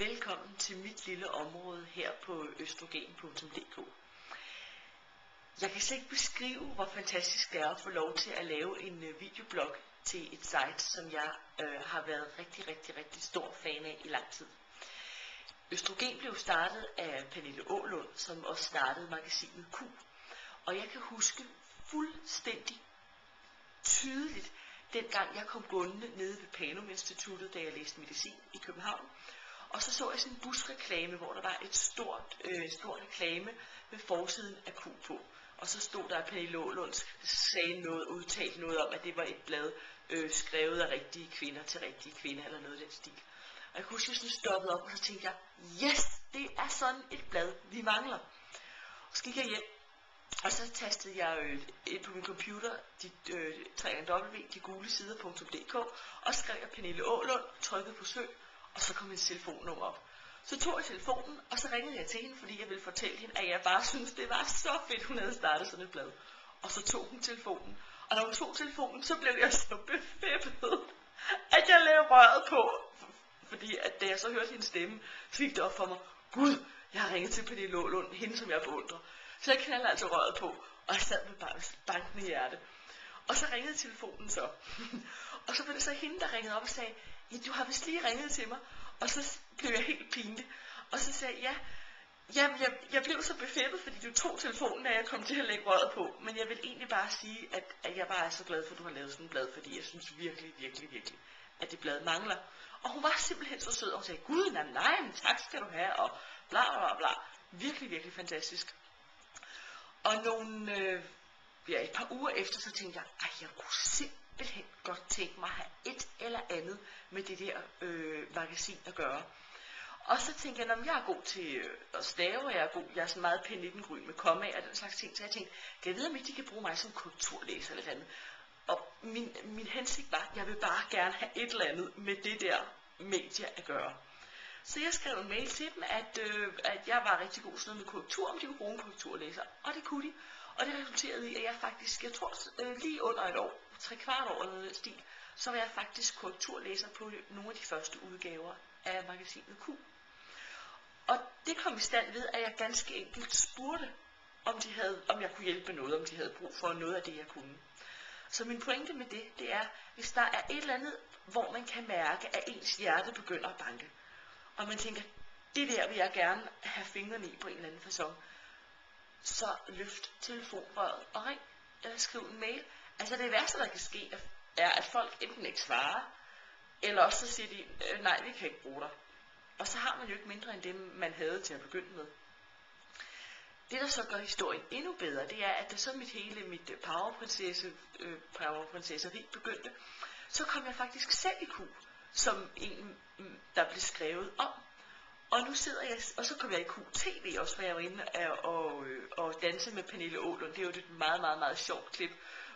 Velkommen til mit lille område her på østrogen.dk. Jeg kan slet ikke beskrive, hvor fantastisk det er at få lov til at lave en videoblog til et site, som jeg har været rigtig stor fan af i lang tid. Østrogen blev startet af Pernille Aalund, som også startede magasinet Q. Og jeg kan huske fuldstændig tydeligt, dengang jeg kom gående nede ved Panum Instituttet, da jeg læste medicin i København. Og så jeg sådan en busreklame, hvor der var et stort reklame med forsiden af Q på. Og så stod der, at Pernille Aalund udtalte noget om, at det var et blad skrevet af rigtige kvinder til rigtige kvinder, eller noget af den stil. Og jeg kunne huske, at jeg sådan stoppede op, og så tænkte jeg, yes, det er sådan et blad, vi mangler. Og så gik jeg hjem, og så tastede jeg ind på min computer, de gule sider.dk, og skrev jeg Pernille Aalund, trykkede på søg, og så kom hendes telefonnummer op. Så tog jeg telefonen, og så ringede jeg til hende, fordi jeg ville fortælle hende, at jeg bare syntes, det var så fedt, hun havde startet sådan et blad. Og så tog hun telefonen. Og når hun tog telefonen, så blev jeg så befippet, at jeg lavede røret på. Fordi at da jeg så hørte hendes stemme, så fik det op for mig, gud, jeg har ringet til Pernille Aalund, hende som jeg beundrer. Så jeg knaldede altså røret på, og jeg sad med bankende hjerte. Og så ringede telefonen så. Og så var det så hende, der ringede op og sagde, ja, du har vist lige ringet til mig. Og så blev jeg helt pinlig. Og så sagde jeg, jeg blev så befippet, fordi du tog telefonen, da jeg kom til at lægge røret på. Men jeg vil egentlig bare sige, at jeg bare er så glad for, at du har lavet sådan et blad, fordi jeg synes virkelig, at det blad mangler. Og hun var simpelthen så sød, og hun sagde, gud, nej, men tak skal du have, og bla. Virkelig fantastisk. Og et par uger efter, så tænkte jeg, jeg kunne simpelthen godt tænke mig at have et eller andet med det der magasin at gøre. Og så tænkte jeg, når jeg er god til at stave, jeg er sådan meget P19-gryn med kommaer og den slags ting, så jeg tænkte, kan jeg vide, om ikke de kan bruge mig som korrekturlæser eller andet. Og min hensigt var, at jeg vil bare gerne have et eller andet med det der medie at gøre. Så jeg skrev en mail til dem, at jeg var rigtig god sådan noget med korrektur, om de kunne bruge en korrekturlæser. Og det kunne de. Og det resulterede i, at jeg faktisk, jeg tror lige under et år, 3/4 år eller noget stil, så var jeg faktisk korrekturlæser på nogle af de første udgaver af magasinet Q. Og det kom i stand ved, at jeg ganske enkelt spurgte, om jeg kunne hjælpe med noget, om de havde brug for noget af det, jeg kunne. Så min pointe med det er, hvis der er et eller andet, hvor man kan mærke, at ens hjerte begynder at banke, og man tænker, det der vil jeg gerne have fingrene i på en eller anden facon, så løft telefonrøret og ring, eller skriv en mail. Altså det værste, der kan ske, er, at folk enten ikke svarer, eller også så siger de, nej, vi kan ikke bruge dig. Og så har man jo ikke mindre end det, man havde til at begynde med. Det, der så gør historien endnu bedre, det er, at da så mit powerprinsesseri begyndte, så kom jeg faktisk selv i Q, som en, der blev skrevet om. Og nu sidder jeg, og så kom jeg i QTV også, hvor jeg var inde og danse med Pernille Aalund. Det er jo et meget sjovt klip,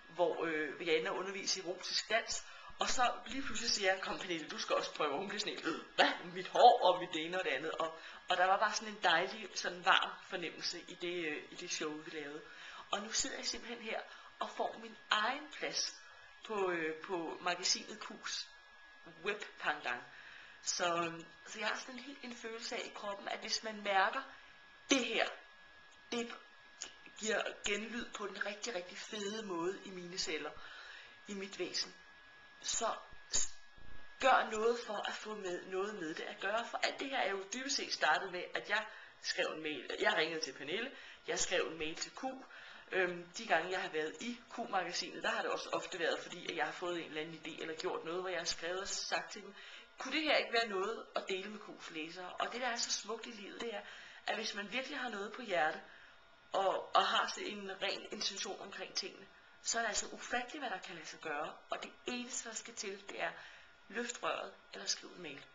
hvor jeg ender og undervise i erotisk dans. Og så lige pludselig siger jeg, kom Pernille, du skal også prøve. Og hun bliver sådan helt, hvad? Mit hår og mit ene og det andet. Og der var bare sådan en dejlig, sådan varm fornemmelse i det show, vi lavede. Og nu sidder jeg simpelthen her og får min egen plads på magasinet Q's webpandang. Så jeg har sådan en følelse af i kroppen, at hvis man mærker, det her, det giver genlyd på den rigtig fede måde i mine celler, i mit væsen, så gør noget for at få noget med det at gøre. For alt det her er jo dybest set startet med, at jeg skrev en mail. Jeg ringede til Pernille, jeg skrev en mail til Q. De gange jeg har været i Q-magasinet, der har det også ofte været, fordi at jeg har fået en eller anden idé, eller gjort noget, hvor jeg har skrevet og sagt til dem, kunne det her ikke være noget at dele med Q's læsere? Og det, der er så smukt i livet, det er, at hvis man virkelig har noget på hjerte, og har en ren intention omkring tingene, så er det altså ufatteligt, hvad der kan lade sig gøre. Og det eneste, der skal til, det er løft røret eller skriv en mail.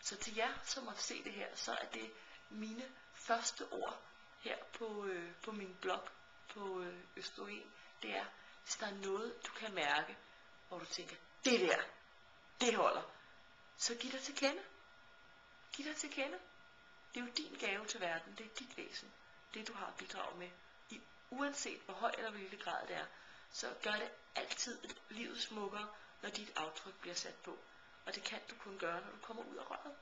Så til jer, som måtte se det her, så er det mine første ord her på min blog på Østrogen. Det er, hvis der er noget, du kan mærke, hvor du tænker, det der, det holder, så giv dig til kende. Giv dig til kende. Det er jo din gave til verden. Det er dit væsen. Det du har at bidrage med. Uanset hvor høj eller hvor lille grad det er, så gør det altid livet smukkere, når dit aftryk bliver sat på. Og det kan du kun gøre, når du kommer ud af røret.